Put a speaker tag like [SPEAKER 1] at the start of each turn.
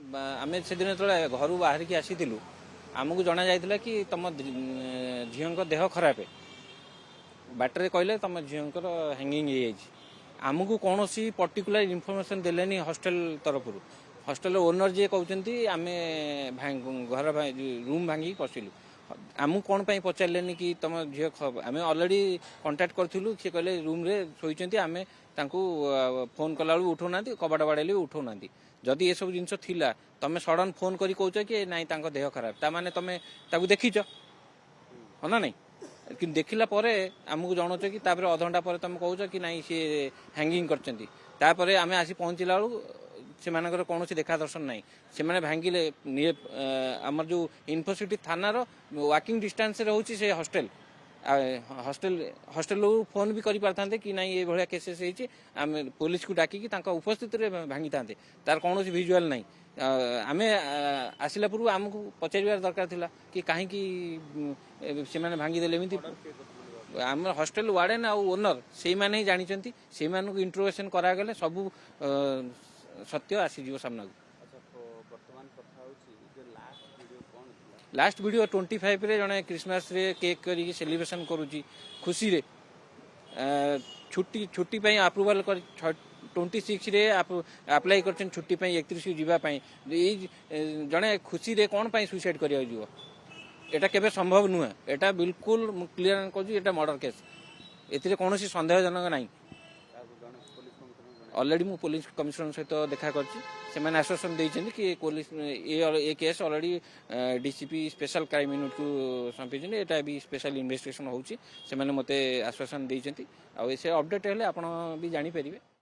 [SPEAKER 1] आम से दिन जो घर बाहर आसीलु आमको जना जाता कि तुम झील देह खराब बाटर कहले तुम झील हैंगिंग आमको कौन सी पर्टिकुलर इनफर्मेशन देलेनी हॉस्टल तरफ हॉस्टल ओनर जी कहते आम घर रूम भांगी पशिलु आमको कौन पर पचारे कि तुम झी आम अलरेडी कंटाक्ट करूँ सी कहले रूम रे शोचती आम फोन कला उठाऊना कबाट बाड़े उठाऊना जदि ये सब जिनस थिला तुम सडन फोन करी कौच कि नाई देह खराब ताने तुम देखीच हाँ ना नहीं कि देखला आमको जनाऊच कि अधघंटा पर तुम कौच कि नाई सी हैंगिंग कर आम आसी पहुँचला से कौन देखा दर्शन ना से भांगिले आमर जो इन्फोसिटी थानार वाकिंग डिस्टेंस रोचे से हॉस्टल हॉस्टल हॉस्टल फोन भी करि पारथांते कि नाई ये भलिया केसेस होइछि आम पुलिस को डाकी उपस्थित भांगी था तार कौन भिजुआल ना आम आसला पूर्व आमको पचार दरकार थिला कि कहीं से भांगीदे एमती आम हॉस्टल वार्डन आ ओनर से ही जानी से इंट्रोगेशन करागले सब सत्य आसीज सामना लास्ट वीडियो 25 रे जने क्रिसमस रे केक करी सेलिब्रेशन करूची खुशी रे छुट्टी छुट्टी पई अप्रूवल कर 26 रे अप्लाई करछन छुट्टी पई 31 को जीवा पई जने खुशी रे कोन पई सुसाइड करिया जीव एटा केबे संभव नुह एटा बिल्कुल क्लियर कहूँ एटा मर्डर केस एथिरे कोनोसी संदेहजनक नाही ऑलरेडी मु पुलिस कमिश्नर सहित देखा करछि आश्वासन देइछन्ति कि पुलिस ये case already DCP special crime unit को संपिछन्ति एटा भी स्पेशल इन्वेस्टिगेशन होउछि से मते आश्वासन देइछन्ति आ से अपडेट हेले आपण भी जानि परिबे।